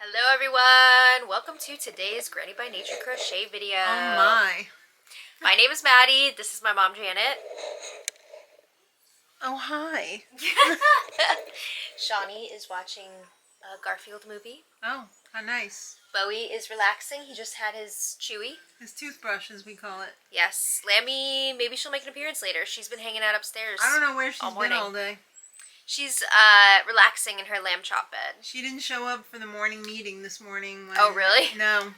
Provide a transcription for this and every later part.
Hello everyone! Welcome to today's Granny by Nature crochet video. Oh my. My name is Maddie. This is my mom Janet. Oh hi. Shawnee is watching a Garfield movie. Oh, how nice. Bowie is relaxing. He just had his chewy. His toothbrush, as we call it. Yes. Lammy, maybe she'll make an appearance later. She's been hanging out upstairs. I don't know where she's all been morning. all day. She's relaxing in her lamb chop bed. She didn't show up for the morning meeting this morning. Oh really? No.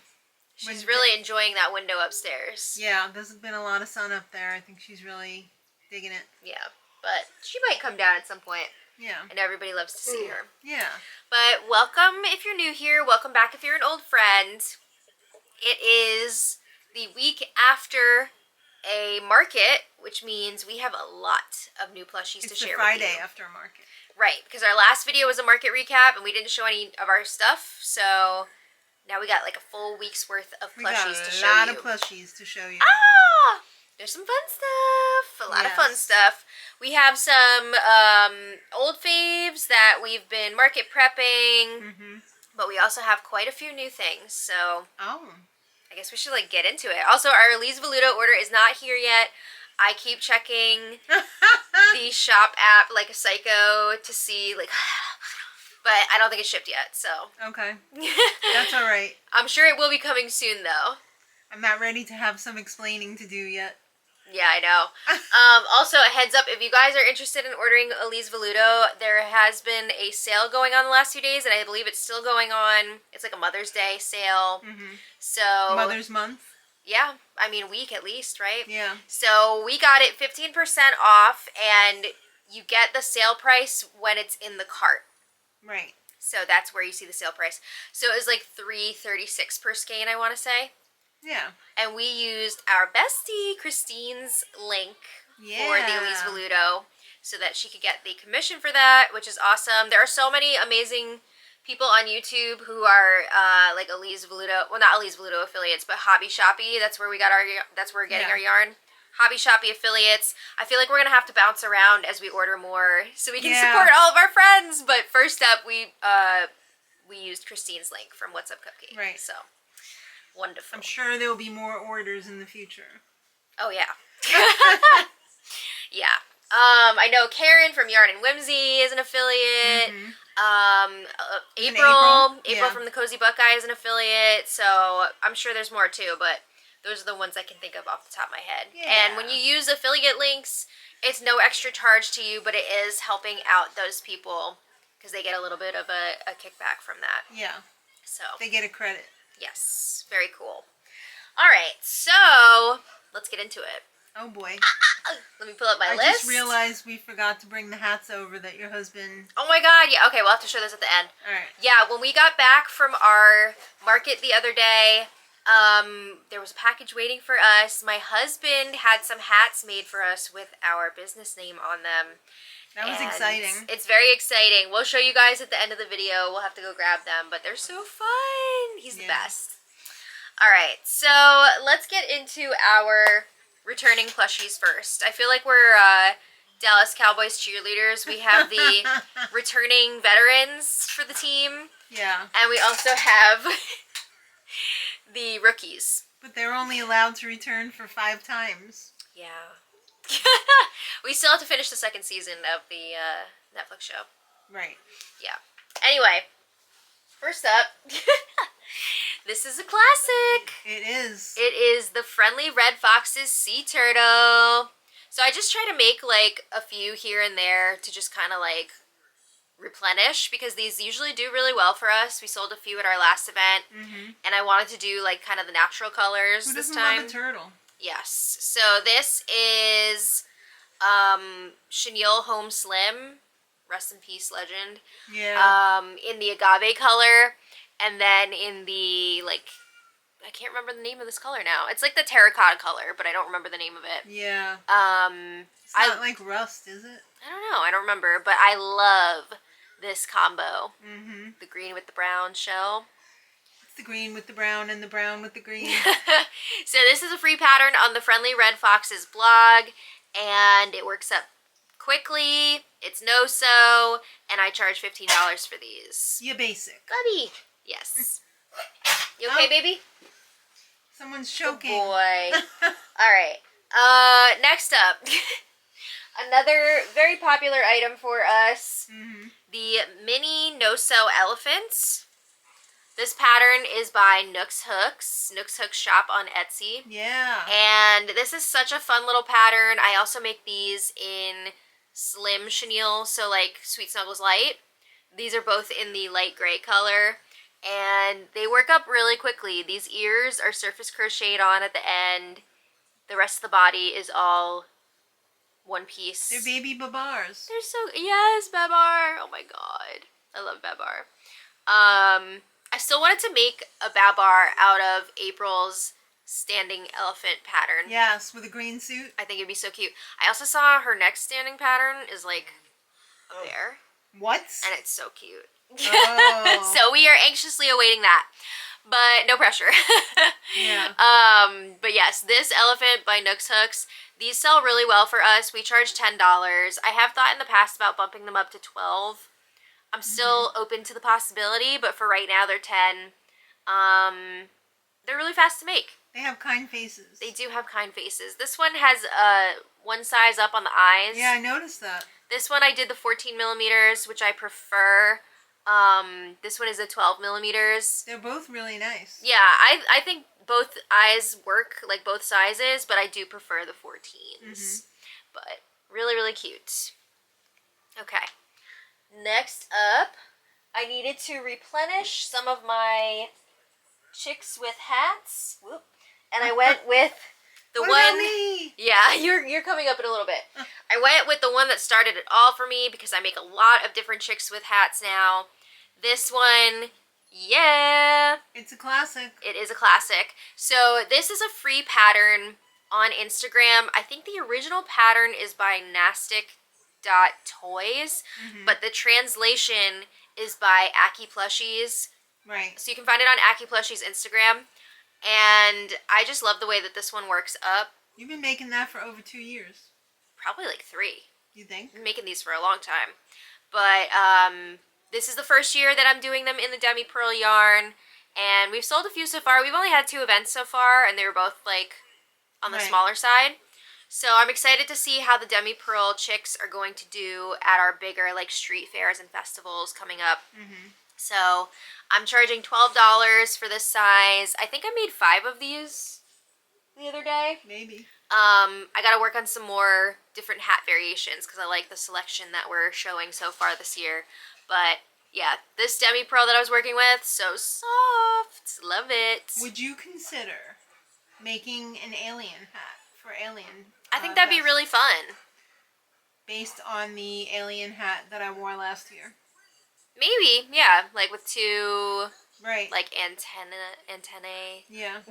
She's really enjoying that window upstairs. Yeah, there's been a lot of sun up there. I think she's really digging it. Yeah, but she might come down at some point. Yeah. And everybody loves to see her. Yeah. But welcome if you're new here. Welcome back if you're an old friend. It is the week after a market, which means we have a lot of new plushies to share with you. It's the Friday after market. Right, because our last video was a market recap and we didn't show any of our stuff. So now we got like a full week's worth of plushies to show you. We got a lot of plushies to show you. Ah! There's some fun stuff. A lot of fun stuff. We have some old faves that we've been market prepping. Mm-hmm. But we also have quite a few new things. So I guess we should like get into it. Also, our Elise Voluto order is not here yet. I keep checking the shop app like a psycho to see like, but I don't think it's shipped yet. So okay, that's all right. I'm sure it will be coming soon though. I'm not ready to have some explaining to do yet. Yeah, I know. Also, a heads up, if you guys are interested in ordering Elise Voluto, there has been a sale going on the last few days, and I believe it's still going on. It's like a Mother's Day sale. Mm-hmm. So Mother's Month? Yeah, I mean, week at least, right? Yeah. So we got it 15% off, and you get the sale price when it's in the cart. Right. So that's where you see the sale price. So it was like $3.36 per skein, I want to say. Yeah. And we used our bestie, Christine's link for the Elise Voluto so that she could get the commission for that, which is awesome. There are so many amazing people on YouTube who are like Elise Voluto, well, not Elise Voluto affiliates, but Hobby Shoppy. That's where we got that's where we're getting our yarn. Hobby Shoppy affiliates. I feel like we're going to have to bounce around as we order more so we can support all of our friends. But first up, we used Christine's link from What's Up Cupcake. Right. So wonderful. I'm sure there will be more orders in the future. Oh, yeah. Yeah. I know Karen from Yarn and Whimsy is an affiliate. Mm-hmm. April from the Cozy Buckeye is an affiliate. So I'm sure there's more too, but those are the ones I can think of off the top of my head. Yeah. And when you use affiliate links, it's no extra charge to you, but it is helping out those people because they get a little bit of a kickback from that. Yeah. So they get a credit. Yes, very cool. All right, so let's get into it. Oh boy. Let me pull up my list. I just realized we forgot to bring the hats over that your husband... Oh my god, yeah, okay, we'll have to show this at the end. All right. Yeah, when we got back from our market the other day, there was a package waiting for us. My husband had some hats made for us with our business name on them. That was exciting. It's very exciting. We'll show you guys at the end of the video. We'll have to go grab them, but they're so fun. He's the best. All right, so let's get into our returning plushies first. I feel like we're Dallas Cowboys cheerleaders. We have the returning veterans for the team. Yeah. And we also have the rookies. But they're only allowed to return for 5 times. Yeah. We still have to finish the second season of the Netflix show. Right. Yeah. Anyway, first up, this is a classic. It is. It is the Friendly Red Fox's Sea Turtle. So I just try to make like a few here and there to just kind of like replenish because these usually do really well for us. We sold a few at our last event, and I wanted to do like kind of the natural colors this time. Who doesn't love a turtle? Yes. So this is Chenille Home Slim, rest in peace, legend. Yeah. In the agave color, and then in the like, I can't remember the name of this color now. It's like the terracotta color, but I don't remember the name of it. Yeah. It's not like rust, is it? I don't know. I don't remember, but I love this combo. Mm-hmm. The green with the brown shell. The green with the brown and the brown with the green. So this is a free pattern on the Friendly Red Fox's blog, and it works up quickly. It's no-sew, and I charge $15 for these. You basic. Goody. Yes. You okay, baby? Someone's choking. Good boy. All right. Next up, another very popular item for us, the mini no-sew elephants. This pattern is by Nooks Hooks shop on Etsy. Yeah. And this is such a fun little pattern. I also make these in slim chenille, so like Sweet Snuggles Light. These are both in the light gray color, and they work up really quickly. These ears are surface crocheted on at the end. The rest of the body is all one piece. They're baby babars. They're so, yes, Babar. Oh my god. I love Babar. I still wanted to make a Babar out of April's standing elephant pattern. Yes, with a green suit. I think it'd be so cute. I also saw her next standing pattern is like a bear. What? And it's so cute. Oh. So we are anxiously awaiting that. But no pressure. Yeah. But yes, this elephant by Nooks Hooks, these sell really well for us. We charge $10. I have thought in the past about bumping them up to $12. I'm still open to the possibility, but for right now they're $10. They're really fast to make. They have kind faces. They do have kind faces. This one has one size up on the eyes. Yeah, I noticed that. This one I did the 14 millimeters, which I prefer. This one is the 12 millimeters. They're both really nice. Yeah, I think both eyes work, like both sizes, but I do prefer the 14s. But really, really cute. Okay. Next up, I needed to replenish some of my chicks with hats. Whoop. And I went with the what one. About me? Yeah, you're coming up in a little bit. I went with the one that started it all for me because I make a lot of different chicks with hats now. This one, yeah. It's a classic. It is a classic. So this is a free pattern on Instagram. I think the original pattern is by Nastic.Toys, but the translation is by Aki Plushies. Right. So you can find it on Aki Plushies Instagram. And I just love the way that this one works up. You've been making that for over 2 years. Probably like 3. You think? I've been making these for a long time. But this is the first year that I'm doing them in the demi pearl yarn. And we've sold a few so far. We've only had 2 events so far, and they were both like on the smaller side. So I'm excited to see how the demi pearl chicks are going to do at our bigger like street fairs and festivals coming up. So I'm charging $12 for this size. I think I made 5 of these the other day. Maybe. I gotta work on some more different hat variations because I like the selection that we're showing so far this year. But yeah, this demi pearl that I was working with, so soft. Love it. Would you consider making an alien hat for Alien? I think that'd be really fun. Based on the alien hat that I wore last year. Maybe, yeah, like with 2 right, like antennae. Yeah,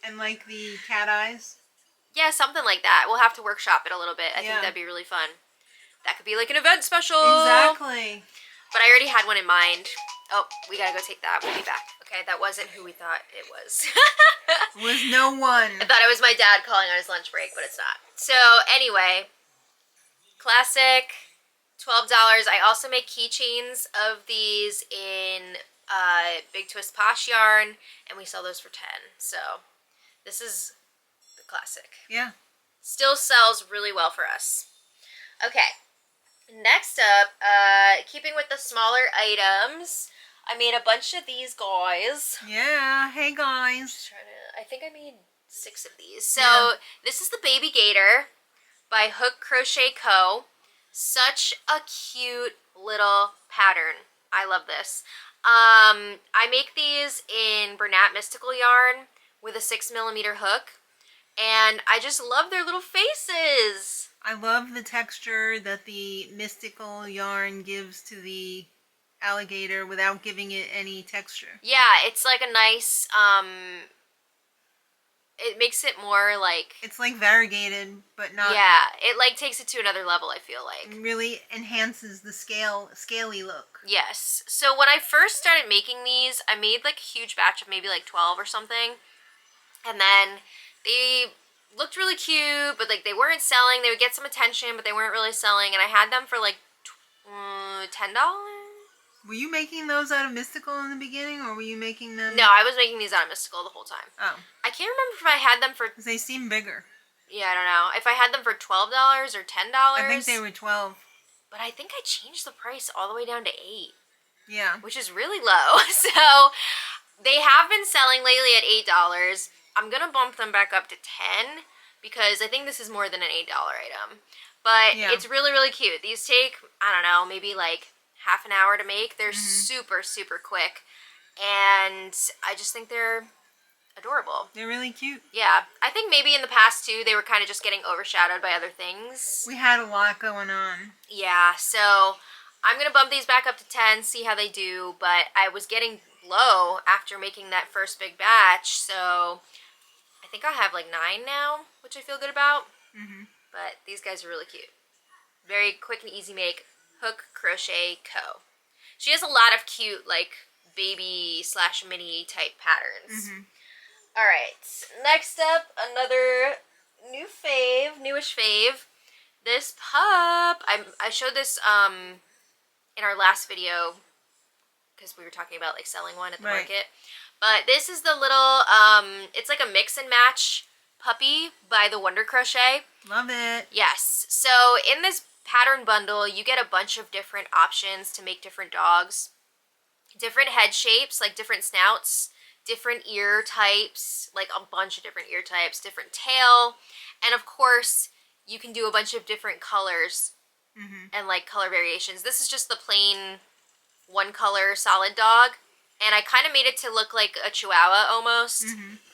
and like the cat eyes. Yeah, something like that. We'll have to workshop it a little bit. I think that'd be really fun. That could be like an event special. Exactly. But I already had one in mind. Oh, we gotta go take that. We'll be back. Okay, that wasn't who we thought it was. Was no one. I thought it was my dad calling on his lunch break, but it's not. So anyway, classic, $12. I also make keychains of these in Big Twist Posh yarn, and we sell those for $10. So this is the classic. Yeah. Still sells really well for us. Okay. Next up, keeping with the smaller items, I made a bunch of these guys. Yeah, hey guys. I think I made 6 of these. So this is the Baby Gator by Hook Crochet Co. Such a cute little pattern. I love this. I make these in Bernat Mystical yarn with a 6mm hook. And I just love their little faces. I love the texture that the mystical yarn gives to the alligator without giving it any texture. Yeah, it's like a nice, it makes it more like... It's like variegated, but not... Yeah, it like takes it to another level, I feel like. Really enhances the scaly look. Yes. So when I first started making these, I made like a huge batch of maybe like 12 or something. And then they looked really cute, but like they weren't selling. They would get some attention, but they weren't really selling. And I had them for like $10. Were you making those out of Mystical in the beginning, or were you making them? No, I was making these out of Mystical the whole time. Oh. I can't remember if I had them for... Because they seem bigger. Yeah, I don't know. If I had them for $12 or $10. I think they were 12. But I think I changed the price all the way down to 8. Yeah. Which is really low. So, they have been selling lately at $8. I'm going to bump them back up to 10 because I think this is more than an $8 item. But it's really, really cute. These take, I don't know, maybe like half an hour to make. They're super, super quick. And I just think they're adorable. They're really cute. Yeah. I think maybe in the past, too, they were kind of just getting overshadowed by other things. We had a lot going on. Yeah. So, I'm going to bump these back up to 10, see how they do. But I was getting low after making that first big batch. So, I think I have like 9 now, which I feel good about. But these guys are really cute. Very quick and easy make. Hook Crochet Co. She has a lot of cute, like, baby/mini type patterns. Alright, next up, another newish fave. This pup. I showed this in our last video because we were talking about like selling one at the market. But this is the little, it's like a mix and match puppy by the Wonder Crochet. Love it. Yes. So in this pattern bundle, you get a bunch of different options to make different dogs. Different head shapes, like different snouts, different ear types, like a bunch of different ear types, different tail, and of course, you can do a bunch of different colors and like color variations. This is just the plain one color solid dog, and I kind of made it to look like a Chihuahua almost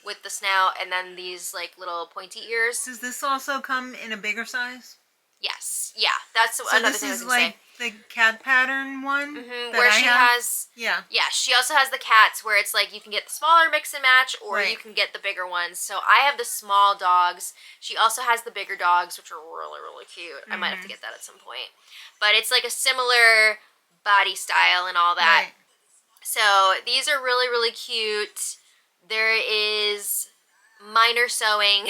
with the snout and then these like little pointy ears. Does this also come in a bigger size? Yes. Yeah, that's another thing I was going to say. The cat pattern one where she has... Yeah. Yeah, she also has the cats where it's like you can get the smaller mix and match or you can get the bigger ones. So I have the small dogs. She also has the bigger dogs, which are really, really cute. I might have to get that at some point. But it's like a similar body style and all that. So these are really, really cute. There is minor sewing.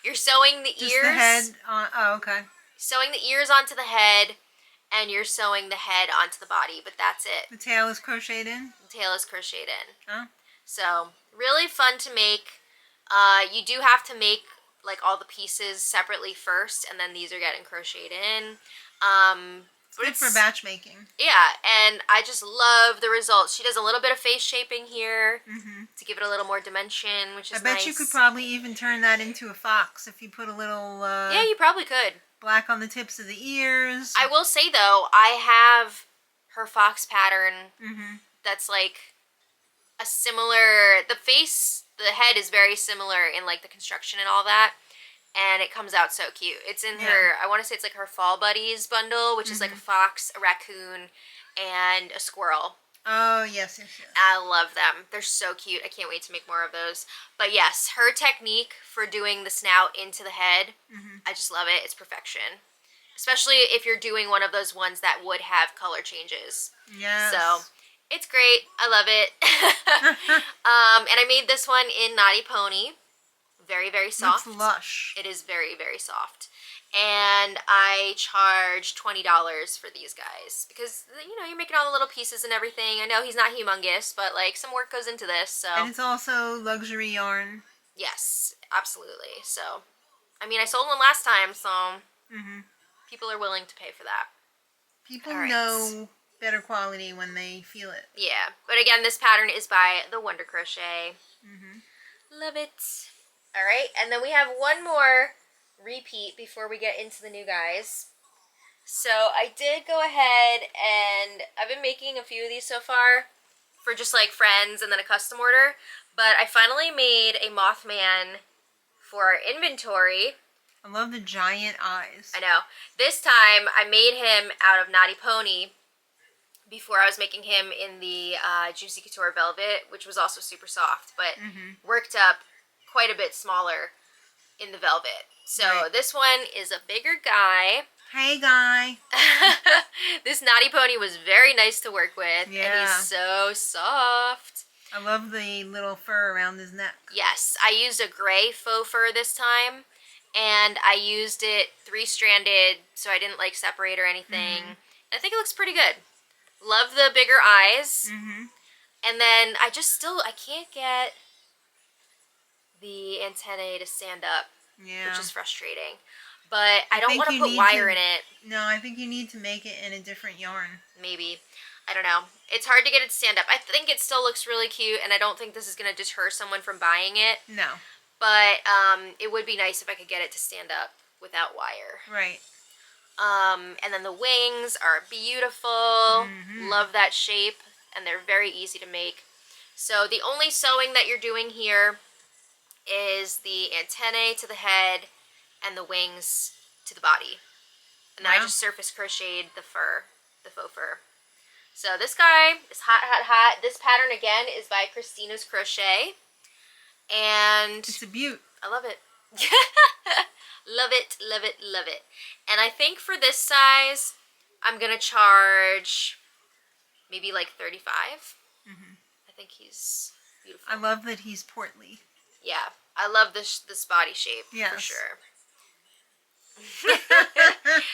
You're sewing the ears. Just the head on... Oh, okay. Sewing the ears onto the head. And you're sewing the head onto the body, but that's it. The tail is crocheted in? The tail is crocheted in. Oh. So, really fun to make. You do have to make, like, all the pieces separately first, and then these are getting crocheted in. But it's good for batch making. Yeah, and I just love the results. She does a little bit of face shaping here to give it a little more dimension, which is nice. I bet you could probably even turn that into a fox if you put a little... yeah, you probably could. Black on the tips of the ears. I will say, though, I have her fox pattern that's, like, a similar... The face, the head is very similar in, like, the construction and all that. And it comes out so cute. It's in her... I want to say it's, like, her Fall Buddies bundle, which is, like, a fox, a raccoon, and a squirrel. Oh, yes. I love them. They're so cute. I can't wait to make more of those. But yes, her technique for doing the snout into the head, I just love it. It's perfection. Especially if you're doing one of those ones that would have color changes. Yes. So, it's great. I love it. And I made this one in Naughty Pony. Very, very soft. Looks lush. It is very, very soft. And I charge $20 for these guys because, you know, you're making all the little pieces and everything. I know he's not humongous, but, like, some work goes into this, so. And it's also luxury yarn. Yes, absolutely. So, I mean, I sold one last time, so people are willing to pay for that. People know better quality when they feel it. Yeah, but again, this pattern is by the Wonder Crochet. Love it. All right, and then we have one more repeat before we get into the new guys. So I did go ahead and I've been making a few of these so far for just like friends and then a custom order, but I finally made a Mothman for our inventory. I love the giant eyes. I know. This time I made him out of Naughty Pony. Before I was making him in the Juicy Couture Velvet, which was also super soft, but worked up quite a bit smaller in the velvet. So this one is a bigger guy. Hey, guy. This Naughty Pony was very nice to work with. Yeah. And he's so soft. I love the little fur around his neck. Yes. I used a gray faux fur this time. And I used it 3-stranded, so I didn't like separate or anything. I think it looks pretty good. Love the bigger eyes. Mm-hmm. And then I can't get the antennae to stand up, which is frustrating. But I don't want to put wire in it. No, I think you need to make it in a different yarn. Maybe. I don't know. It's hard to get it to stand up. I think it still looks really cute, and I don't think this is going to deter someone from buying it. No. But it would be nice if I could get it to stand up without wire. Right. And then the wings are beautiful. Mm-hmm. Love that shape, and they're very easy to make. So the only sewing that you're doing here is the antennae to the head and the wings to the body. And then I just surface crocheted the fur, the faux fur. So this guy is hot, hot, hot. This pattern, again, is by Christina's Crochet. And it's a beaut. I love it. Love it, love it, love it. And I think for this size, I'm going to charge maybe like $35. Mm-hmm. I think he's beautiful. I love that he's portly. Yeah, I love this body shape, for sure.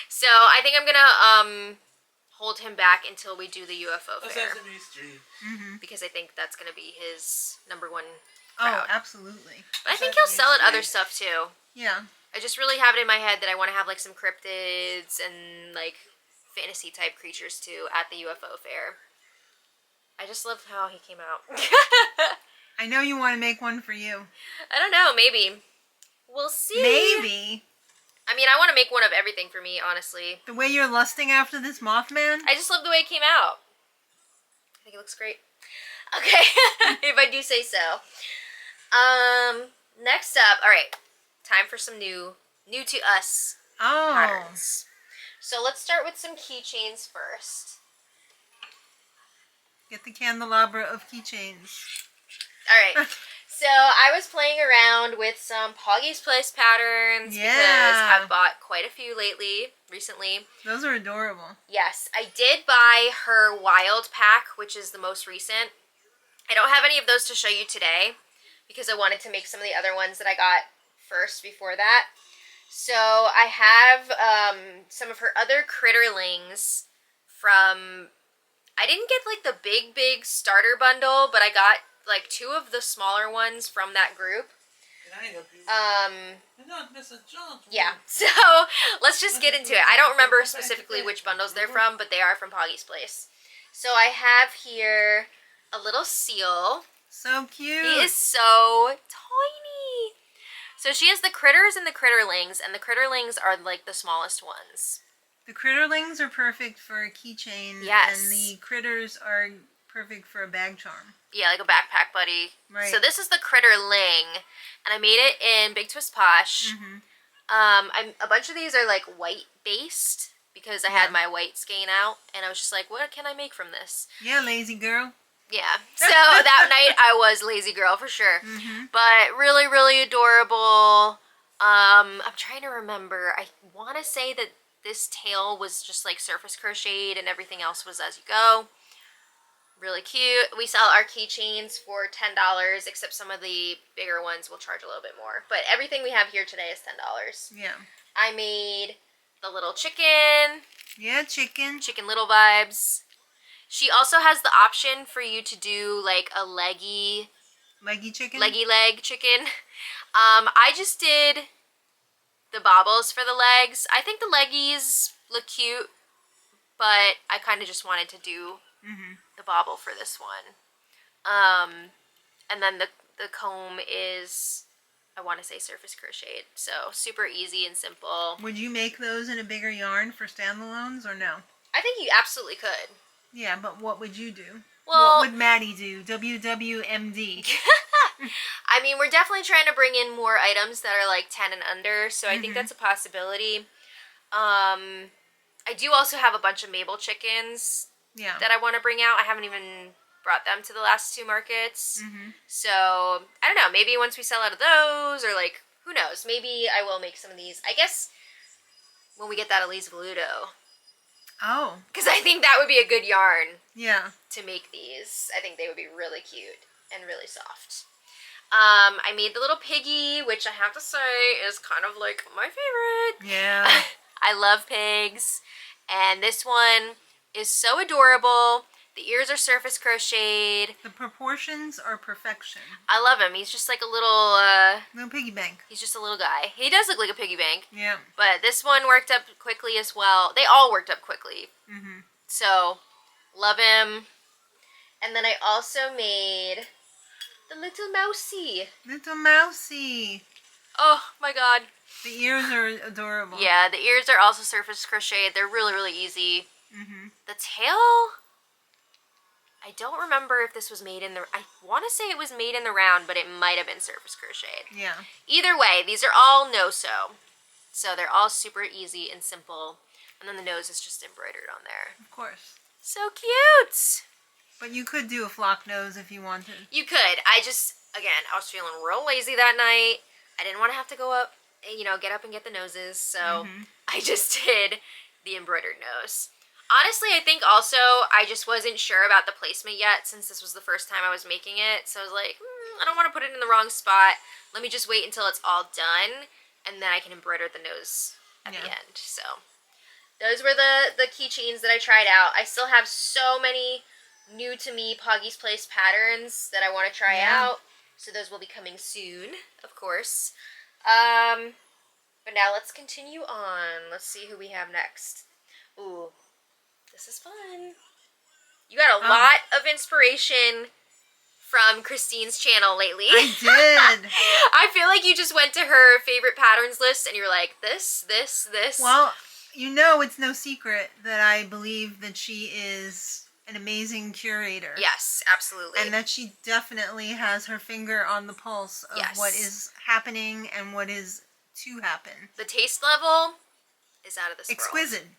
So I think I'm going to hold him back until we do the UFO fair. Mm-hmm. Because I think that's going to be his #1 crowd. Oh, absolutely. But I think he'll sell at other stuff too. Yeah. I just really have it in my head that I want to have like some cryptids and like fantasy type creatures too at the UFO fair. I just love how he came out. I know you want to make one for you. I don't know, maybe. We'll see. Maybe. I mean, I want to make one of everything for me, honestly. The way you're lusting after this Mothman? I just love the way it came out. I think it looks great. Okay, if I do say so. Next up, all right, time for some new to us patterns. So let's start with some keychains first. Get the candelabra of keychains. All right. So I was playing around with some Poggy's Place patterns because I've bought quite a few recently. Those are adorable. Yes, I did buy her Wild Pack, which is the most recent. I don't have any of those to show you today because I wanted to make some of the other ones that I got first before that. So I have some of her other Critterlings from, I didn't get like the big starter bundle, but I got like 2 of the smaller ones from that group. Yeah, so let's just get into it. I don't remember specifically which bundles they're from, but they are from Poggy's Place. So I have here a little seal. So cute. He is so tiny. So she has the critters and the critterlings, and the critterlings are like the smallest ones. The critterlings are perfect for a keychain. Yes. And the critters are perfect for a bag charm. Yeah, like a backpack buddy. Right. So this is the critterling, and I made it in Big Twist Posh. Mm-hmm. A bunch of these are like white based because I had my white skein out, and I was just like, what can I make from this? Yeah, lazy girl. Yeah, so that night I was lazy girl for sure. Mm-hmm. But really, really adorable. I'm trying to remember. I want to say that this tail was just like surface crocheted and everything else was as you go. Really cute. We sell our keychains for $10, except some of the bigger ones will charge a little bit more. But everything we have here today is $10. Yeah. I made the little chicken. Yeah, chicken. Chicken Little vibes. She also has the option for you to do like a leggy chicken? Leggy leg chicken. I just did the bobbles for the legs. I think the leggies look cute, but I kind of just wanted to do the bobble for this one. And then the comb is, I want to say surface crocheted. So super easy and simple. Would you make those in a bigger yarn for standalones or no? I think you absolutely could. Yeah, but what would you do? Well, what would Maddie do? WWMD. I mean, we're definitely trying to bring in more items that are like 10 and under, so I think that's a possibility. I do also have a bunch of Mabel chickens that I want to bring out. I haven't even brought them to the last 2 markets. So, I don't know, maybe once we sell out of those, or like, who knows, maybe I will make some of these. I guess when we get that Elise Voluto. Oh. Because I think that would be a good yarn to make these. I think they would be really cute and really soft. I made the little piggy, which I have to say is kind of like my favorite. Yeah. I love pigs. And this one is so adorable. The ears are surface crocheted. The proportions are perfection. I love him. He's just like a little... little piggy bank. He's just a little guy. He does look like a piggy bank. Yeah. But this one worked up quickly as well. They all worked up quickly. Mm-hmm. So, love him. And then I also made the little mousey. Little mousey. Oh my god. The ears are adorable. Yeah, the ears are also surface crocheted. They're really, really easy. Mm-hmm. The tail, I don't remember if this was made in the... I want to say it was made in the round, but it might have been surface crocheted. Yeah. Either way, these are all no-sew. So they're all super easy and simple. And then the nose is just embroidered on there. Of course. So cute! But you could do a flock nose if you wanted. You could. I just, again, I was feeling real lazy that night. I didn't want to have to go up, you know, get up and get the noses. So I just did the embroidered nose. Honestly, I think also I just wasn't sure about the placement yet since this was the first time I was making it. So I was like, I don't want to put it in the wrong spot. Let me just wait until it's all done and then I can embroider the nose at the end. So those were the keychains that I tried out. I still have so many new to me Poggy's Place patterns that I want to try out. So those will be coming soon, of course. But now let's continue on. Let's see who we have next. Ooh, this is fun. You got a lot of inspiration from Christine's channel lately. I did. I feel like you just went to her favorite patterns list and you were like, this. Well, you know it's no secret that I believe that she is an amazing curator. Yes, absolutely. And that she definitely has her finger on the pulse of what is happening and what is to happen. The taste level is out of this Exquisite. world.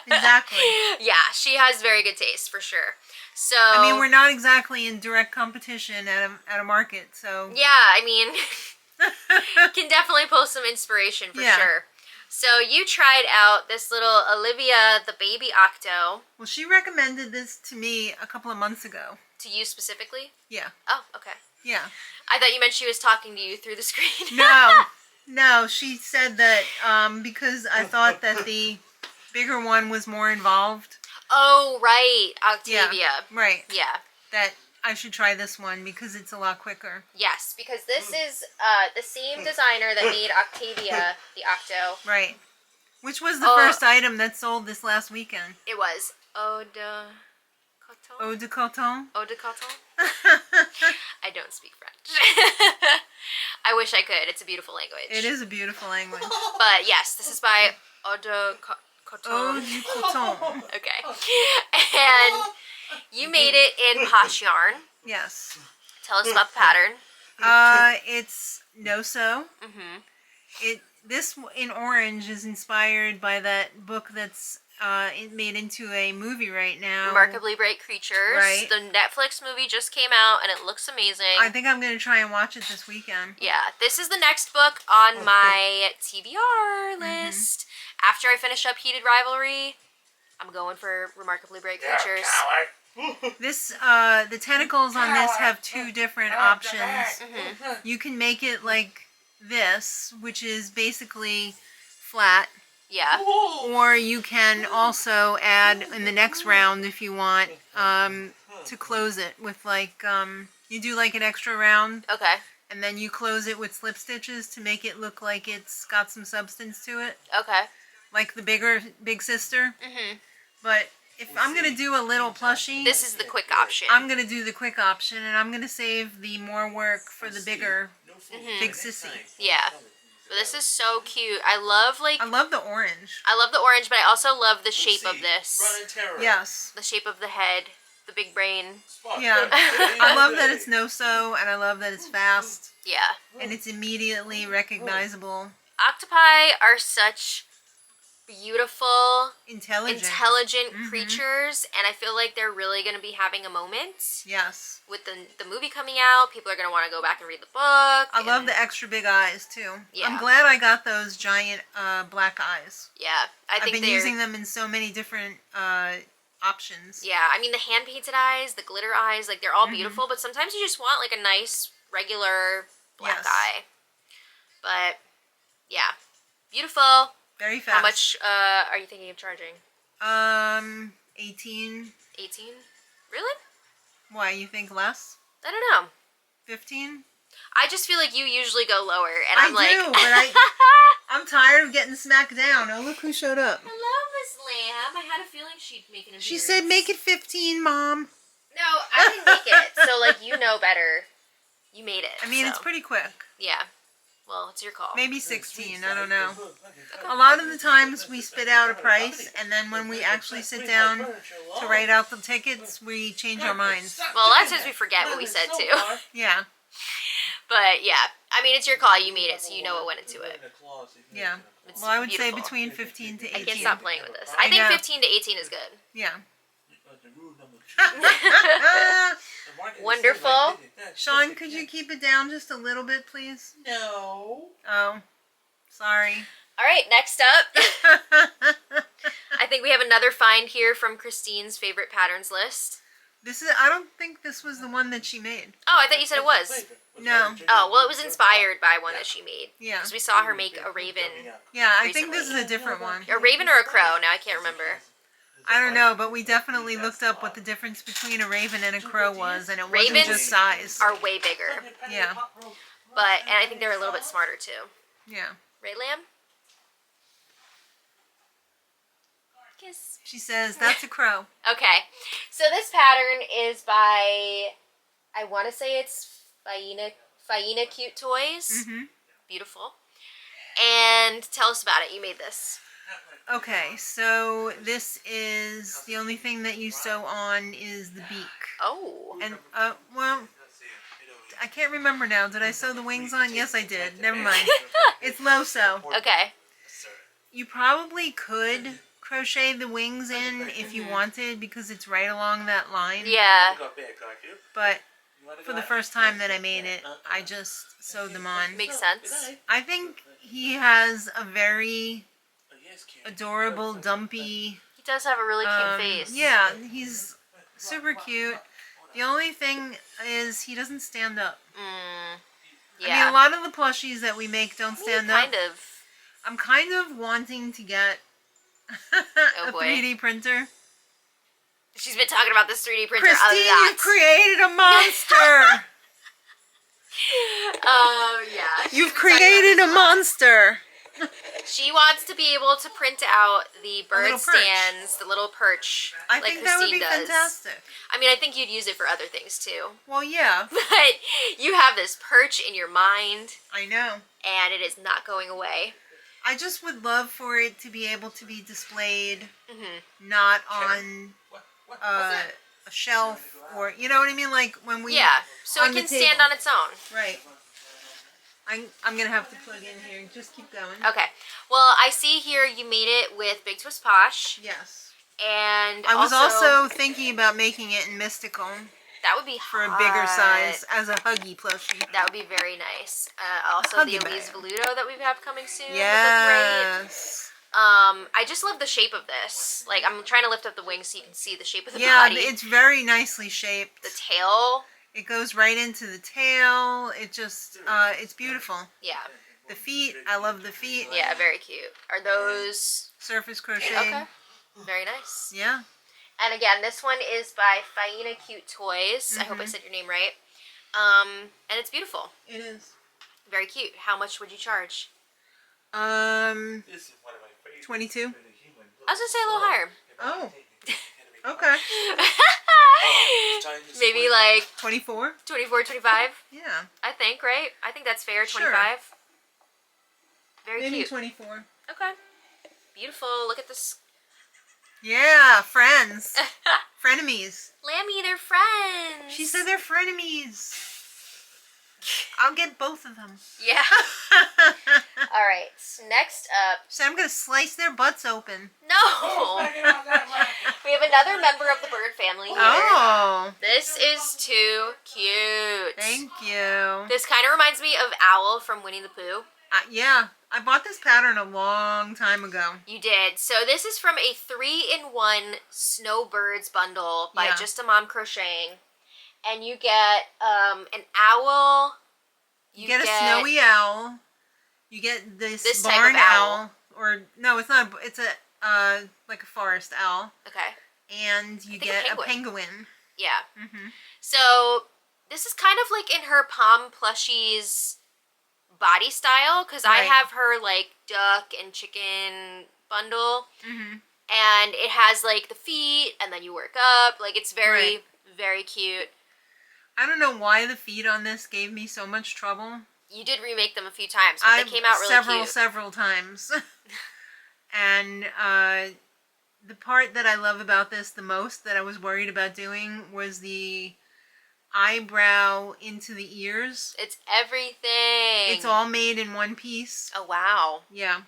Exactly. Yeah, she has very good taste for sure. So I mean, we're not exactly in direct competition at a market, so yeah, I mean, can definitely pull some inspiration for sure. So you tried out this little Olivia the Baby Octo. Well, she recommended this to me a couple of months ago. To you specifically? Yeah. Oh, okay. Yeah. I thought you meant she was talking to you through the screen. No, she said that because I thought that the bigger one was more involved. Oh, right. Octavia. Yeah, right. Yeah. That I should try this one because it's a lot quicker. Yes, because this is the same designer that made Octavia the Octo. Right. Which was the first item that sold this last weekend. It was. Eau de coton? Eau de coton? Eau de coton? I don't speak French. I wish I could. It's a beautiful language. It is a beautiful language. But yes, this is by Eau de coton. Eau de coton. Okay. And you made it in Posh Yarn. Yes. Tell us about the pattern. It's no-sew. This in orange is inspired by that book that's made into a movie right now. Remarkably Bright Creatures. Right. The Netflix movie just came out and it looks amazing. I think I'm going to try and watch it this weekend. Yeah. This is the next book on my TBR list. After I finish up Heated Rivalry, I'm going for Remarkably Bright Creatures. This, the tentacles on this have two different options. You can make it like this, which is basically flat. Yeah. Or you can also add in the next round if you want to close it with like, you do like an extra round. Okay. And then you close it with slip stitches to make it look like it's got some substance to it. Okay. Like the big sister. But if I'm going to do a little plushie, this is the quick option. I'm going to do the quick option, and I'm going to save the more work for the bigger big sissy. Yeah. But this is so cute. I love the orange. I love the orange, but I also love the shape of this. Yes. The shape of the head, the big brain. Yeah. I love that it's no-sew, and I love that it's fast. Yeah. And it's immediately recognizable. Octopi are such beautiful, intelligent creatures, and I feel like they're really going to be having a moment. Yes. With the movie coming out, people are going to want to go back and read the book. I love the extra big eyes, too. Yeah. I'm glad I got those giant black eyes. Yeah. I've been using them in so many different options. Yeah, I mean, the hand-painted eyes, the glitter eyes, like, they're all beautiful, but sometimes you just want, like, a nice, regular black eye. But, yeah. Beautiful. Very fast. How much are you thinking of charging? 18. 18? Really? Why, you think less? I don't know. 15? I just feel like you usually go lower, and I'm like... I do, but I'm tired of getting smacked down. Oh, look who showed up. Hello, Miss Lamb. I had a feeling she'd make an appearance. She said, make it 15, Mom. No, I didn't make it. So, like, you know better. You made it. I mean, so. it's pretty quick. Yeah. Well, it's your call. Maybe 16, I don't know. A lot of the times we spit out a price, and then when we actually sit down to write out the tickets, we change our minds. Well, a lot of times we forget what we said, too. Yeah. But, yeah. I mean, it's your call. You made it, so you know what went into it. Yeah. It's well, I would beautiful. say between 15 to 18. I can't stop playing with this. I think 15 to 18 is good. Yeah. Wonderful. Sean, could you keep it down just a little bit, please? No. Oh, sorry. All right, next up. I think we have another find here from Christine's favorite patterns list. I don't think this was the one that she made. Oh, I thought you said it was. No. Oh, well, it was inspired by one that she made. Yeah. Because we saw her make a raven. Yeah, I think this is a different one. A raven or a crow? Now I can't remember. I don't know, but we definitely looked up what the difference between a raven and a crow was, and it wasn't Ravens just size. are way bigger. Yeah. And I think they're a little bit smarter too. Yeah. Right, Lamb? Kiss. She says, that's a crow. Okay. So this pattern is by, I want to say it's Faina Cute Toys. Mm-hmm. Beautiful. And tell us about it. You made this. Okay, so this is, the only thing that you sew on is the beak. Oh. And, well, I can't remember now. Did I sew the wings on? Yes, I did. Never mind. It's low sew. Okay. You probably could crochet the wings in if you wanted, because it's right along that line. Yeah. But for the first time that I made it, I just sewed them on. Makes sense. I think he has a very adorable, dumpy... He does have a really cute face. Yeah, he's super cute. The only thing is he doesn't stand up. Yeah. I mean, a lot of the plushies that we make don't stand up. Kind of. I'm kind of wanting to get a 3D printer. She's been talking about this 3D printer Christine, a lot. you've created a monster! Yeah. You've created a monster! She wants to be able to print out the bird little perch. stands, the little perch, I like think that would Christine be does. fantastic. I mean, I think you'd use it for other things too. Well, yeah, But you have this perch in your mind, I know. and it is not going away. I just would love for it to be able to be displayed, not on a shelf, or, you know what I mean? Like when we... Yeah, so on it the can stand table. on its own. Right. I'm going to have to plug in here. Just keep going. Okay. Well, I see here you made it with Big Twist Posh. Yes. And I was also thinking about making it in Mystical that would be for a bigger size as a Huggy plushie. That would be very nice. Also, Huggy the Elise bear. Voluto that we have coming soon. Yes. Would look great. I just love the shape of this. Like, I'm trying to lift up the wings so you can see the shape of the body. Yeah, it's very nicely shaped. The tail. It goes right into the tail. It just, it's beautiful. Yeah. The feet, I love the feet. Yeah, very cute. Are those... Surface crocheted. Okay. Very nice. Yeah. And again, this one is by Faina Cute Toys. I hope I said your name right. And it's beautiful. It is. Very cute. How much would you charge? 22. I was gonna say a little higher. Oh. Okay. Maybe like 24. 24, 25. Yeah. I think, right? I think that's fair. Sure. 25. Very Maybe cute. 24. Okay. Beautiful. Look at this. Yeah, friends. Frenemies. Lammy, they're friends. She said they're frenemies. I'll get both of them. Yeah. All right. Next up. So I'm going to slice their butts open. No. We have another member of the bird family here. Oh. This is too cute. Thank you. This kind of reminds me of Owl from Winnie the Pooh. Yeah. I bought this pattern a long time ago. You did. So this is from a 3-in-1 Snowbirds bundle by Yeah. Just a Mom Crocheting. And you get an owl. You get a snowy owl. You get this This type barn of owl. Or, no, it's not. It's a like a forest owl. Okay. And you get a penguin. Yeah. So this is kind of like in her Palm Plushies body style, because I have her like duck and chicken bundle. And it has like the feet, and then you work up. Like, it's very, very cute. I don't know why the feet on this gave me so much trouble. You did remake them a few times, but they came out really cute. Several times. And the part that I love about this the most, that I was worried about doing, was the eyebrow into the ears. It's everything. It's all made in one piece. Oh, wow. Yeah.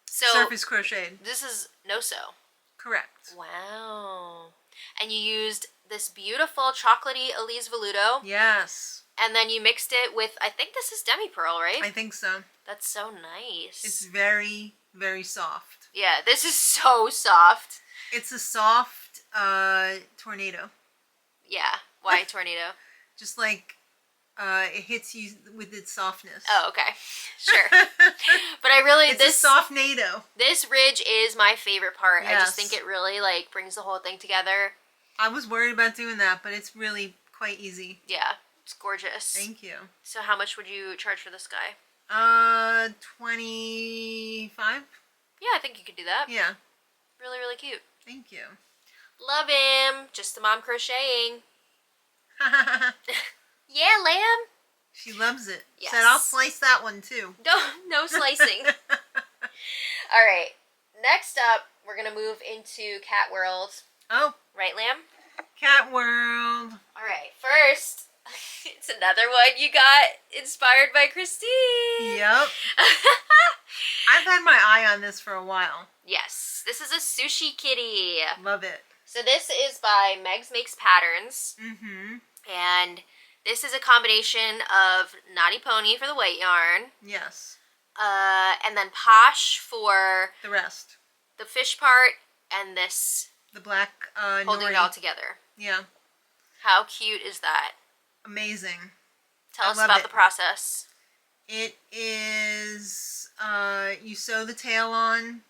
So surface crocheted. This is no-sew. Correct. Wow. And you used this beautiful chocolatey Elise Veludo. Yes. And then you mixed it with, I think this is demi-pearl, right? I think so. That's so nice. It's very, very soft. Yeah, this is so soft. It's a soft tornado. Yeah. Why tornado? Just like it hits you with its softness. Oh, okay. Sure. But I really... It's a soft NATO. This ridge is my favorite part. Yes. I just think it really, like, brings the whole thing together. I was worried about doing that, but it's really quite easy. Yeah. It's gorgeous. Thank you. So how much would you charge for this guy? 25? Yeah, I think you could do that. Yeah. Really, really cute. Thank you. Love him. Just the mom crocheting. Yeah, lamb. She loves it. Yes. Said I'll slice that one too. No slicing. All right. Next up, we're going to move into Cat World. Oh. Right, lamb? Cat World. All right. First, it's another one you got inspired by Christine. Yep. I've had my eye on this for a while. Yes. This is a sushi kitty. Love it. So this is by Megs Makes Patterns. And this is a combination of Naughty Pony for the white yarn. Yes. And then Posh for the rest. The fish part, and this... the black holding nori. it all together. Yeah. How cute is that? Amazing. Tell us about the process. It is, you sew the tail on.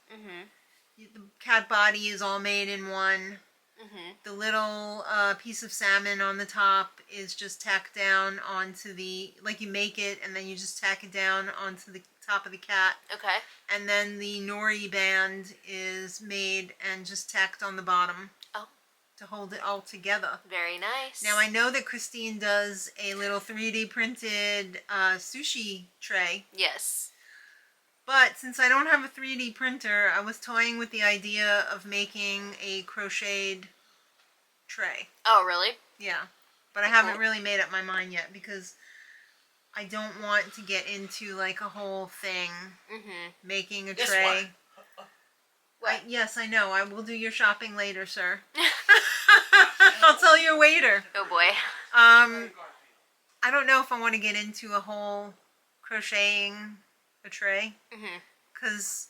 The cat body is all made in one. The little piece of salmon on the top is just tacked down onto the, like you make it and then you just tack it down onto the top of the cat. Okay. And then the nori band is made and just tacked on the bottom. Oh. To hold it all together. Very nice. Now I know that Christine does a little 3D printed sushi tray. Yes. But since I don't have a 3D printer, I was toying with the idea of making a crocheted tray. Oh, really? Yeah. But I haven't really made up my mind yet because I don't want to get into like a whole thing making a tray. What? Yes, I know. I will do your shopping later, sir. I'll tell your waiter. Oh boy. I don't know if I want to get into a whole crocheting a tray. Because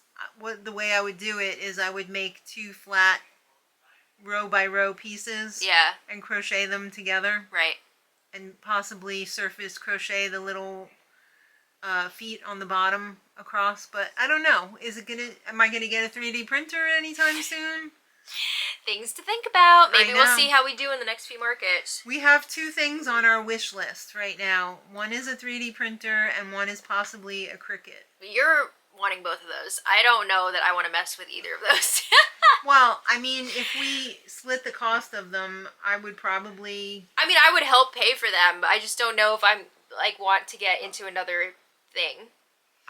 the way I would do it is I would make 2 flat row by row pieces. Yeah. And crochet them together. Right. And possibly surface crochet the little feet on the bottom across. But I don't know. Am I gonna get a 3D printer anytime soon? Things to think about. Maybe we'll see how we do in the next few markets. We have 2 things on our wish list right now. One is a 3D printer and one is possibly a Cricut. You're wanting both of those. I don't know that I want to mess with either of those. Well, I mean, if we split the cost of them, I would probably... I mean, I would help pay for them, but I just don't know if I'm, like, want to get into another thing.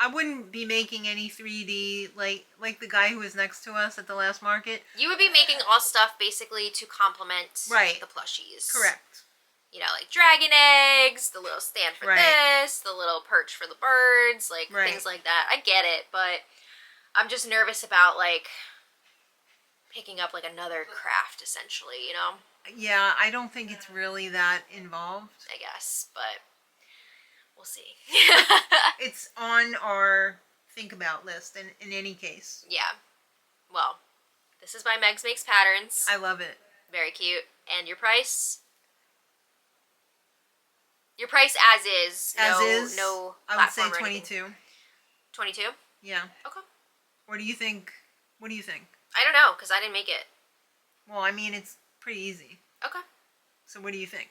I wouldn't be making any 3D, like the guy who was next to us at the last market. You would be making all stuff basically to complement the plushies. Correct. You know, like dragon eggs, the little stand for this, the little perch for the birds, like things like that. I get it, but I'm just nervous about, like, picking up, like, another craft, essentially, you know? Yeah, I don't think it's really that involved. I guess, but... we'll see. It's on our think about list in any case. Yeah. Well, this is by Megs Makes Patterns. I love it. Very cute. And your price? Your price as is. No I would say platform or 22. anything. 22? Yeah. Okay. What do you think? What do you think? I don't know, because I didn't make it. Well, I mean, it's pretty easy. Okay. So what do you think?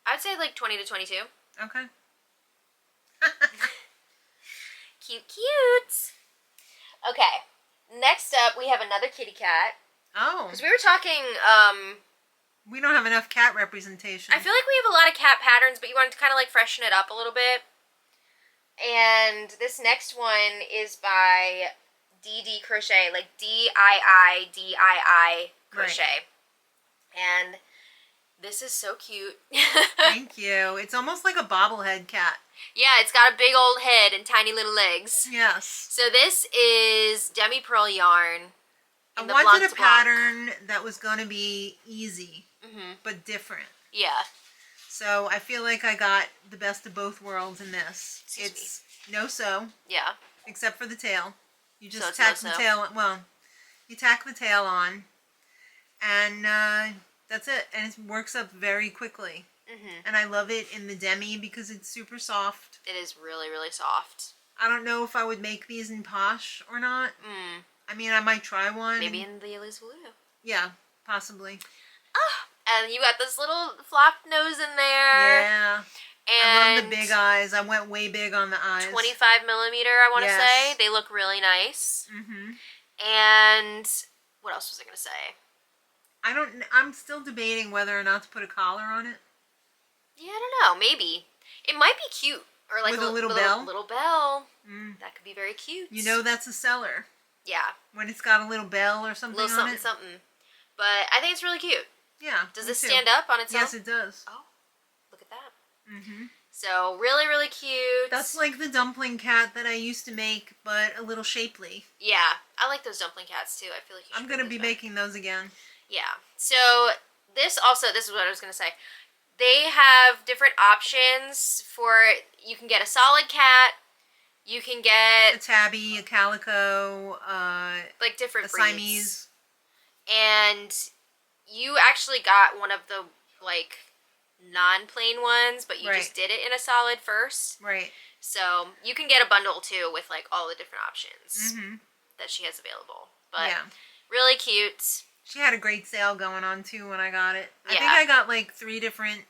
I'd say like 20 to 22. Okay. Cute, cute. Okay. Next up, we have another kitty cat. Oh. Because we were talking, we don't have enough cat representation. I feel like we have a lot of cat patterns, but you wanted to kind of like freshen it up a little bit. And this next one is by DD Crochet, like DIIDII Crochet. Right. And this is so cute. Thank you. It's almost like a bobblehead cat. Yeah, it's got a big old head and tiny little legs. Yes. So this is demi pearl yarn. I wanted a pattern that was going to be easy, but different. Yeah. So I feel like I got the best of both worlds in this. It's no sew. Yeah. Except for the tail. You just tack the tail. Well, you tack the tail on, and that's it. And it works up very quickly. And I love it in the demi because it's super soft. It is really, really soft. I don't know if I would make these in posh or not. I mean, I might try one. Maybe in the Elise Voluto. Yeah, possibly. Oh, and you got this little flopped nose in there. Yeah. And I love the big eyes. I went way big on the eyes. 25 millimeter, I want to say. They look really nice. And what else was I going to say? I'm still debating whether or not to put a collar on it. Yeah, I don't know. Maybe. It might be cute. Or like with a little bell? Little bell. That could be very cute. You know that's a seller. Yeah. When it's got a little bell or something little on it. Something. But I think it's really cute. Yeah. Does this stand up on its own? Yes, it does. Oh, look at that. So really, really cute. That's like the dumpling cat that I used to make, but a little shapely. Yeah, I like those dumpling cats too. I feel like I'm gonna be making those again. Yeah. So this is what I was gonna say. They have different options for. You can get a solid cat. You can get a tabby, a calico, like different a breeds. Siamese. And you actually got one of the like non-plain ones, but you just did it in a solid first. Right. So you can get a bundle too with like all the different options that she has available. But really cute. She had a great sale going on too when I got it. I think I got like 3 different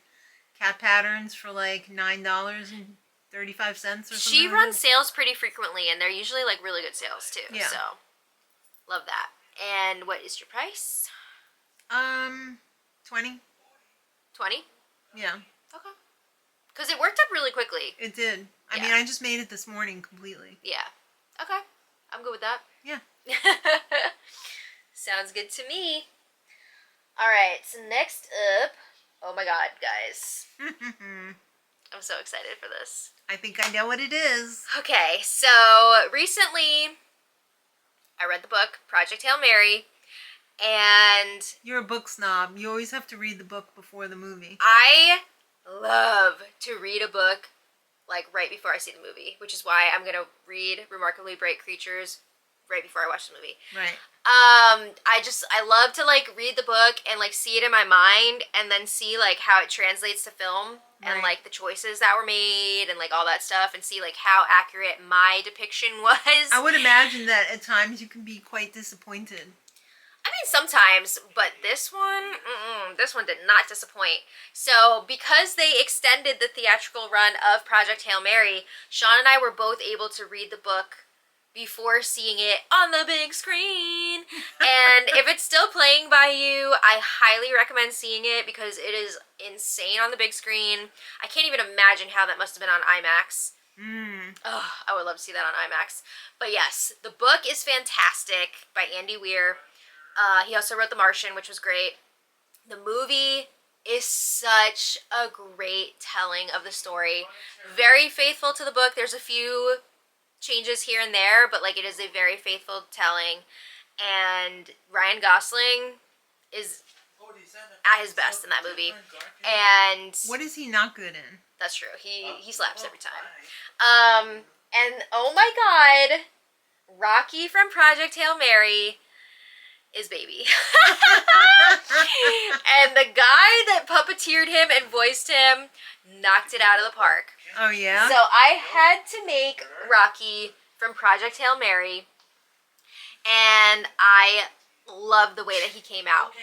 cat patterns for like $9.35 or something. She runs sales pretty frequently, and they're usually like really good sales too. Yeah. So love that. And what is your price? 20. 20? Yeah. Okay. Because it worked up really quickly. It did. I mean, I just made it this morning completely. Yeah. Okay. I'm good with that. Yeah. Sounds good to me. Alright, so next up... Oh my god, guys. I'm so excited for this. I think I know what it is. Okay, so recently I read the book, Project Hail Mary, and... You're a book snob. You always have to read the book before the movie. I love to read a book like right before I see the movie, which is why I'm going to read Remarkably Bright Creatures right before I watch the movie. Right. I love to like read the book and like see it in my mind and then see like how it translates to film and like the choices that were made and like all that stuff and see like how accurate my depiction was. I would imagine that at times you can be quite disappointed. I mean, sometimes, but this one did not disappoint. So, because they extended the theatrical run of Project Hail Mary, Sean and I were both able to read the book before seeing it on the big screen. And if it's still playing by you, I highly recommend seeing it because it is insane on the big screen. I can't even imagine how that must have been on IMAX. Oh, I would love to see that on IMAX. But yes, the book is fantastic by Andy Weir. He also wrote The Martian, which was great. The movie is such a great telling of the story. Very faithful to the book. There's a few changes here and there, but like it is a very faithful telling. And Ryan Gosling is at his best in that movie. And what is he not good in? That's true. He slaps every time. And oh my god, Rocky from Project Hail Mary is baby. And the guy that puppeteered him and voiced him knocked it out of the park. Oh yeah? So I had to make Rocky from Project Hail Mary, and I love the way that he came out.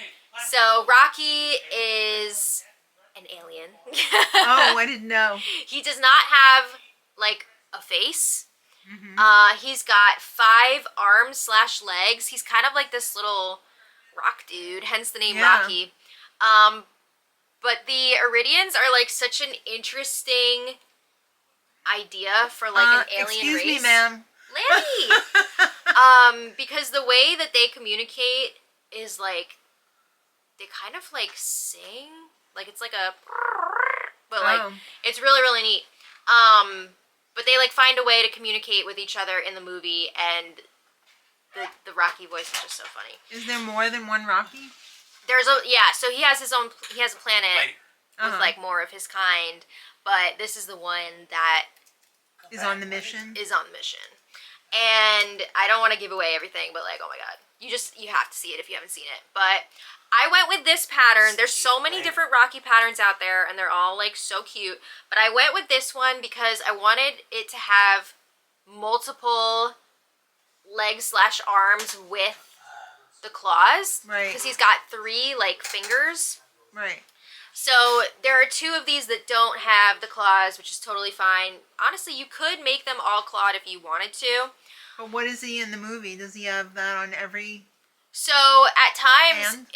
So Rocky is an alien. Oh, I didn't know. He does not have like a face. He's got 5 arms / legs. He's kind of like this little rock dude, hence the name Rocky. But the Iridians are like such an interesting idea for like an alien race. Excuse me, ma'am. Lanny! Because the way that they communicate is like, they kind of like sing. Like it's like a, but like, it's really, really neat. But they like find a way to communicate with each other in the movie, and the Rocky voice is just so funny. Is there more than one Rocky? There's so he has his own, he has a planet with like more of his kind, but this is the one that is on the mission. And I don't want to give away everything, but like, oh my god, you have to see it if you haven't seen it. But I went with this pattern. There's so many different Rocky patterns out there, and they're all like so cute. But I went with this one because I wanted it to have multiple legs / arms with the claws. Right. Because he's got 3 like fingers. Right. So there are 2 of these that don't have the claws, which is totally fine. Honestly, you could make them all clawed if you wanted to. But what is he in the movie? Does he have that on every... So at times, hand?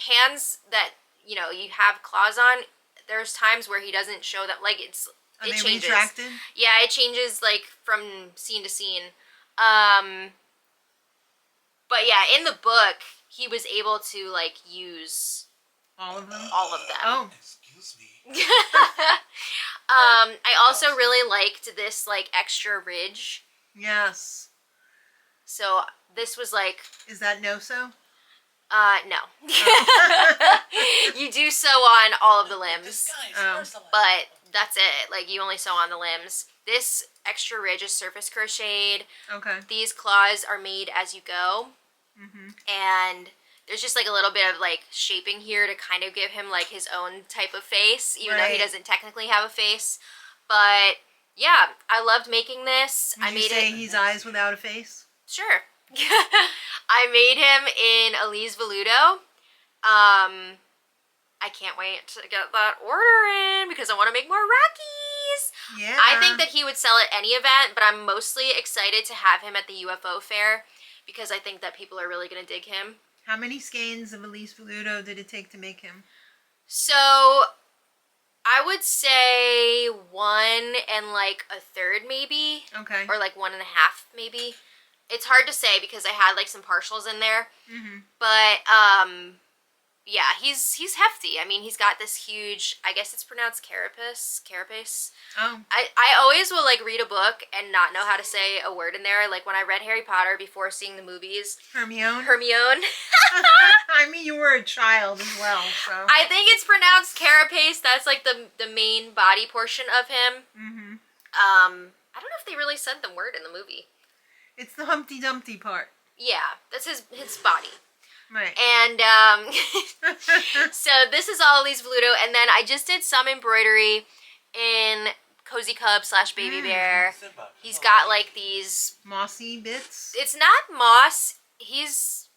Hands that, you know, you have claws on, there's times where he doesn't show that, like it changes. Retracted? Yeah, it changes like from scene to scene. But yeah, in the book, he was able to like use all of them. Oh, excuse me. I also really liked this like extra ridge. Yes. So this was like... Is that no-so? No. Oh. You do sew on all of the limbs. But that's it. Like, you only sew on the limbs. This extra ridge is surface crocheted. Okay. These claws are made as you go. And there's just like a little bit of like shaping here to kind of give him like his own type of face, even though he doesn't technically have a face. But yeah, I loved making this. Would you say he's eyes without a face? Sure. I made him in Elise Veludo. I can't wait to get that order in because I want to make more Rockies. Yeah. I think that he would sell at any event, but I'm mostly excited to have him at the UFO fair because I think that people are really going to dig him. How many skeins of Elise Veludo did it take to make him? So, I would say 1 1/3 maybe. Okay. Or like 1 1/2 maybe. It's hard to say because I had like some partials in there. But yeah, he's hefty. I mean, he's got this huge, I guess it's pronounced carapace. Oh. I always will like read a book and not know how to say a word in there. Like when I read Harry Potter before seeing the movies. Hermione. I mean, you were a child as well, so. I think it's pronounced carapace. That's like the main body portion of him. I don't know if they really said the word in the movie. It's the Humpty Dumpty part. Yeah, that's his body. Right. And so this is all Elise Veludo, and then I just did some embroidery in Cozy Cub / Baby Bear. He's got like these mossy bits. It's not moss. It's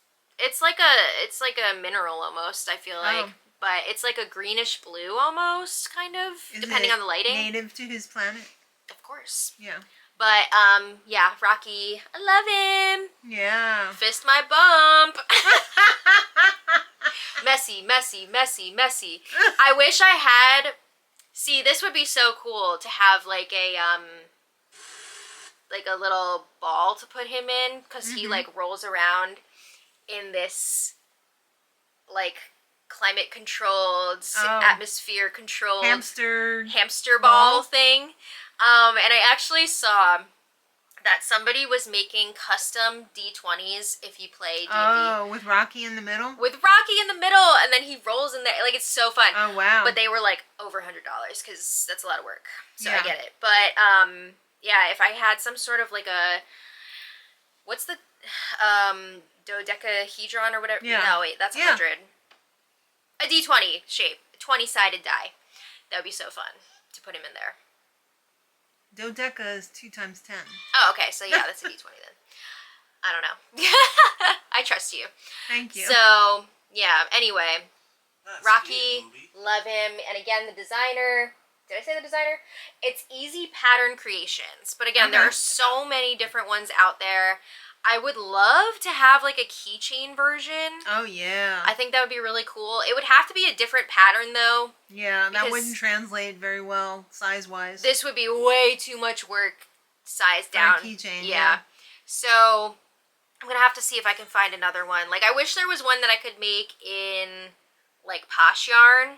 like a mineral almost, I feel like. But it's like a greenish blue almost, kind of, depending on the lighting. Native to his planet? Of course. Yeah. But, yeah, Rocky, I love him. Yeah. Fist my bump. Messy, messy, messy, messy. I wish I had... See, this would be so cool to have, like a little ball to put him in. Because he, like, rolls around in this, like, climate-controlled, atmosphere-controlled... Hamster ball thing. And I actually saw that somebody was making custom D20s if you play D&D. Oh, with Rocky in the middle? With Rocky in the middle, and then he rolls in there. Like, it's so fun. Oh, wow. But they were, like, over $100, because that's a lot of work. So I get it. But, yeah, if I had some sort of, like, what's the, dodecahedron or whatever? Yeah. No, wait, that's 100. A D20 shape. 20-sided die. That would be so fun to put him in there. Dodeca is 2 times 10. Oh, okay. So, yeah, that's a D20 then. I don't know. I trust you. Thank you. So, yeah, anyway. That's Rocky, good, love him. And again, the designer. Did I say the designer? It's Easy Pattern Creations. But again, there are so many different ones out there. I would love to have like a keychain version. Oh, yeah. I think that would be really cool. It would have to be a different pattern though. Yeah, that wouldn't translate very well size-wise. This would be way too much work size down. For a keychain, yeah. So I'm going to have to see if I can find another one. Like, I wish there was one that I could make in, like, Posh yarn.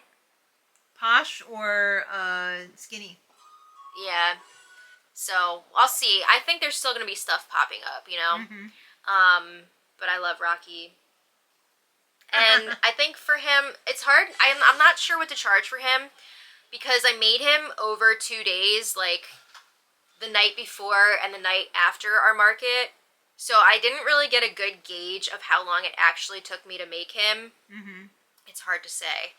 Posh or skinny? Yeah. So, I'll see. I think there's still going to be stuff popping up, you know? But I love Rocky. And I think for him, it's hard. I'm not sure what to charge for him because I made him over 2 days, like, the night before and the night after our market. So I didn't really get a good gauge of how long it actually took me to make him. It's hard to say.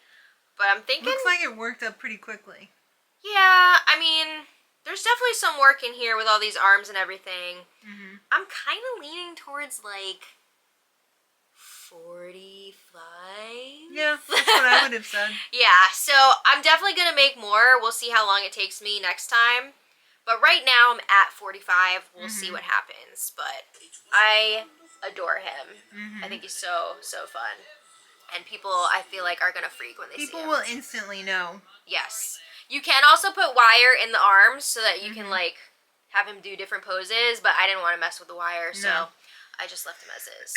But I'm thinking... Looks like it worked up pretty quickly. Yeah, I mean, there's definitely some work in here with all these arms and everything. I'm kind of leaning towards, like, 45. Yeah, that's what I would have said. Yeah, so I'm definitely going to make more. We'll see how long it takes me next time. But right now I'm at 45. We'll see what happens. But I adore him. I think he's so, so fun. And people, I feel like, are going to freak when they see him. People will instantly know. Yes. You can also put wire in the arms so that you can, like, have him do different poses. But I didn't want to mess with the wire, so I just left him as is.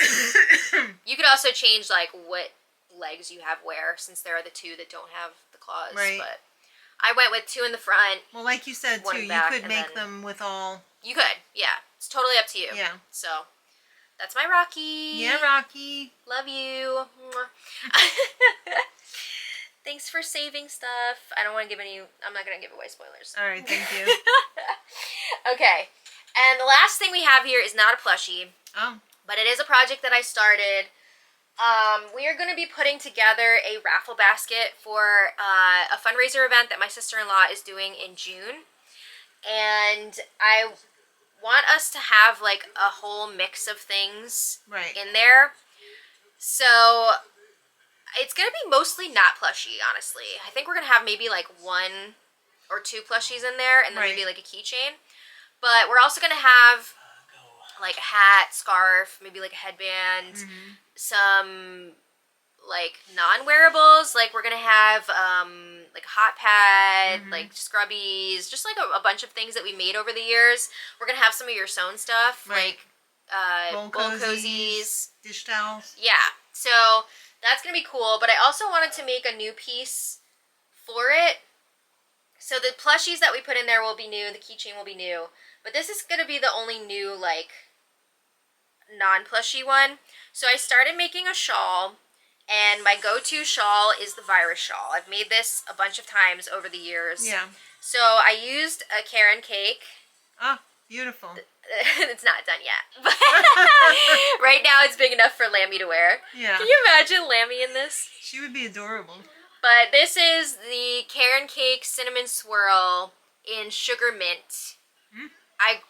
You could also change, like, what legs you have where, since there are the two that don't have the claws. Right. But I went with 2 in the front. Well, like you said, too, you could make them with all... You could, yeah. It's totally up to you. Yeah. So, that's my Rocky. Yeah, Rocky. Love you. Thanks for saving stuff. I don't want to give any... I'm not going to give away spoilers. All right, thank you. Okay. And the last thing we have here is not a plushie. Oh. But it is a project that I started. We are going to be putting together a raffle basket for a fundraiser event that my sister-in-law is doing in June. And I want us to have, like, a whole mix of things in there. So it's going to be mostly not plushie, honestly. I think we're going to have maybe, like, 1 or 2 plushies in there and then maybe, like, a keychain. But we're also going to have, like, a hat, scarf, maybe, like, a headband, some, like, non-wearables. Like, we're going to have, like, a hot pad, like, scrubbies, just, like, a bunch of things that we made over the years. We're going to have some of your sewn stuff, like, bowl cozies. Dish towels. Yeah. So that's going to be cool. But I also wanted to make a new piece for it. So the plushies that we put in there will be new. The keychain will be new. But this is going to be the only new, like, non-plushie one. So I started making a shawl. And my go-to shawl is the virus shawl. I've made this a bunch of times over the years. Yeah. So I used a Karen cake. Oh, beautiful. It's not done yet. But right now it's big enough for Lammy to wear. Yeah. Can you imagine Lammy in this? She would be adorable. But this is the Karen Cake Cinnamon Swirl in Sugar Mint. I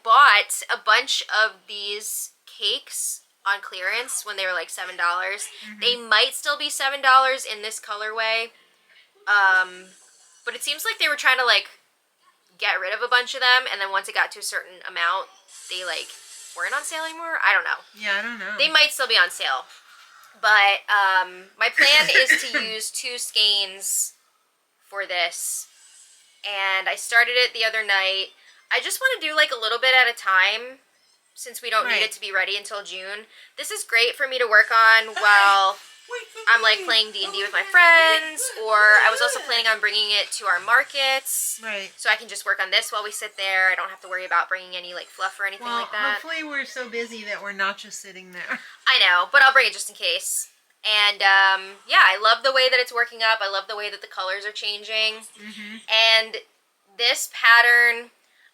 bought a bunch of these cakes on clearance when they were like $7. They might still be $7 in this colorway. But it seems like they were trying to, like, get rid of a bunch of them, and then once it got to a certain amount, they, like, weren't on sale anymore? I don't know. Yeah, I don't know. They might still be on sale. But my plan is to use 2 skeins for this. And I started it the other night. I just want to do, like, a little bit at a time, since we don't need it to be ready until June. This is great for me to work on while I'm, like, playing D&D with my friends, or I was also planning on bringing it to our markets. Right. So I can just work on this while we sit there. I don't have to worry about bringing any, like, fluff or anything like that. Hopefully we're so busy that we're not just sitting there. I know, but I'll bring it just in case. And, yeah, I love the way that it's working up. I love the way that the colors are changing. And this pattern,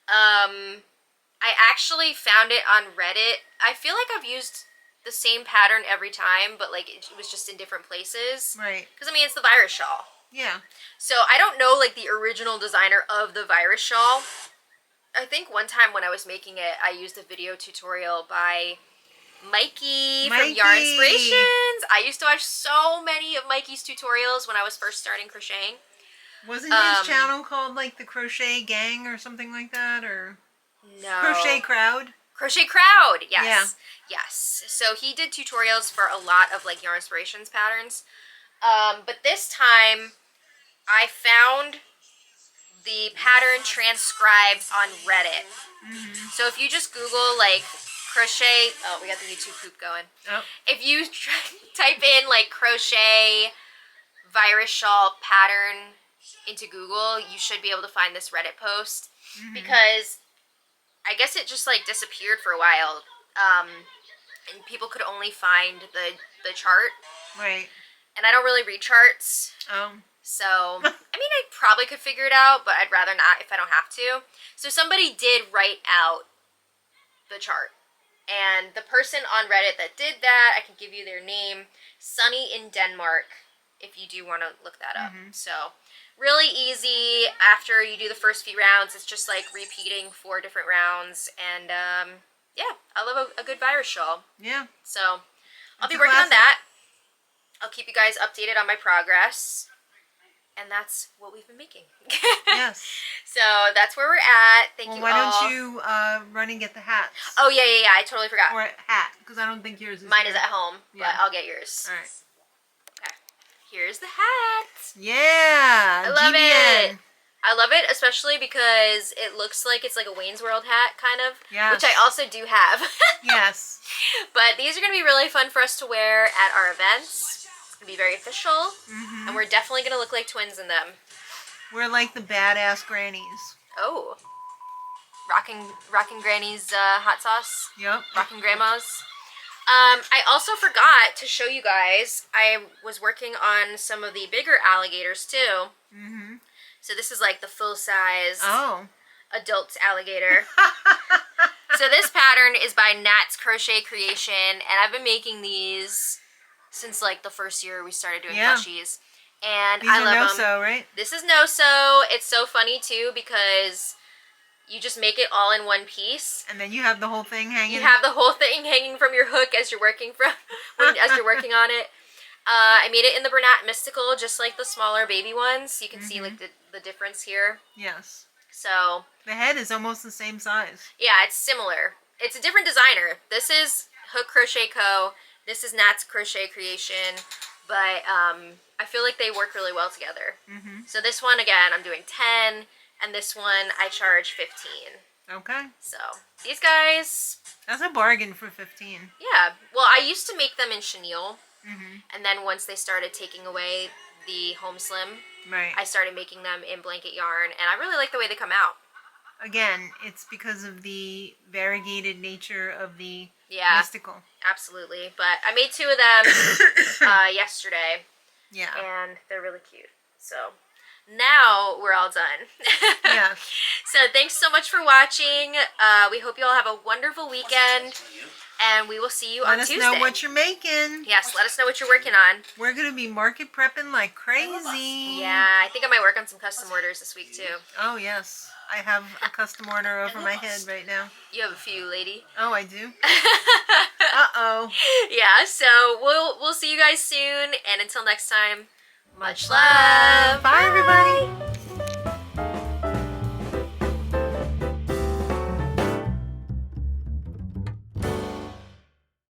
I actually found it on Reddit. I feel like I've used the same pattern every time, but, like, it was just in different places. Right. Because, I mean, it's the virus shawl. Yeah. So I don't know, like, the original designer of the virus shawl. I think one time when I was making it, I used a video tutorial by Mikey from Yarn Inspirations. I used to watch so many of Mikey's tutorials when I was first starting crocheting. Wasn't his channel called like the Crochet Gang or something like that, or no Crochet Crowd? Crochet Crowd, yes. Yeah. Yes. So he did tutorials for a lot of like Yarn Inspirations patterns. But this time I found the pattern transcribed on Reddit. So if you just Google like crochet, oh, we got the YouTube poop going. Oh. If you type in like crochet virus shawl pattern into Google, you should be able to find this Reddit post because I guess it just like disappeared for a while, and people could only find the chart. Right. And I don't really read charts. Oh. So, I mean, I probably could figure it out, but I'd rather not if I don't have to. So somebody did write out the chart. And the person on Reddit that did that, I can give you their name, Sunny in Denmark, if you do want to look that up. So, really easy. After you do the first few rounds, it's just like repeating 4 different rounds. And, yeah, I love a good virus shawl. Yeah. So, I'll be working on that. I'll keep you guys updated on my progress. And that's what we've been making. Yes. So that's where we're at. Thank you all. Why don't you run and get the hats? Oh, yeah. I totally forgot. Or a hat, because I don't think yours is Mine here. is at home, but I'll get yours. All right. Okay. Here's the hat. Yeah. I love GBN. it. I love it, especially because it looks like it's like a Wayne's World hat, kind of. Yes. Which I also do have. Yes. But these are going to be really fun for us to wear at our events. It's going to be very official. And we're definitely going to look like twins in them. We're like the badass grannies. Oh. Rockin' Granny's hot sauce. Yep. Rockin' Grandma's. I also forgot to show you guys, I was working on some of the bigger alligators too. So this is like the full-size adult alligator. So this pattern is by Nat's Crochet Creation, and I've been making these since like the first year we started doing plushies. And These I love them. These are no-sew, right? This is no-sew. It's so funny too because you just make it all in one piece. And then you have the whole thing hanging? You have the whole thing hanging from your hook as you're working as you're working on it. I made it in the Bernat Mystical, just like the smaller baby ones. You can see like the difference here. Yes. So the head is almost the same size. Yeah, it's similar. It's a different designer. This is Hook Crochet Co. This is Nat's Crochet Creation. But I feel like they work really well together. So this one, again, I'm doing 10. And this one, I charge 15. Okay. So these guys... That's a bargain for 15. Yeah. Well, I used to make them in chenille. And then once they started taking away the home slim, I started making them in blanket yarn. And I really like the way they come out. Again, it's because of the variegated nature of the mystical. Absolutely. But I made 2 of them yesterday. Yeah. And they're really cute. So now we're all done. Yeah. So thanks so much for watching. We hope you all have a wonderful weekend. And we will see you on Tuesday. Let us know what you're making. Yes, let us know what you're working on. We're going to be market prepping like crazy. Yeah, I think I might work on some custom orders this week too. Oh, yes. I have a custom order over my head right now. You have a few, lady. Oh, I do? Uh-oh. Yeah, so we'll see you guys soon. And until next time, much love. Bye, everybody.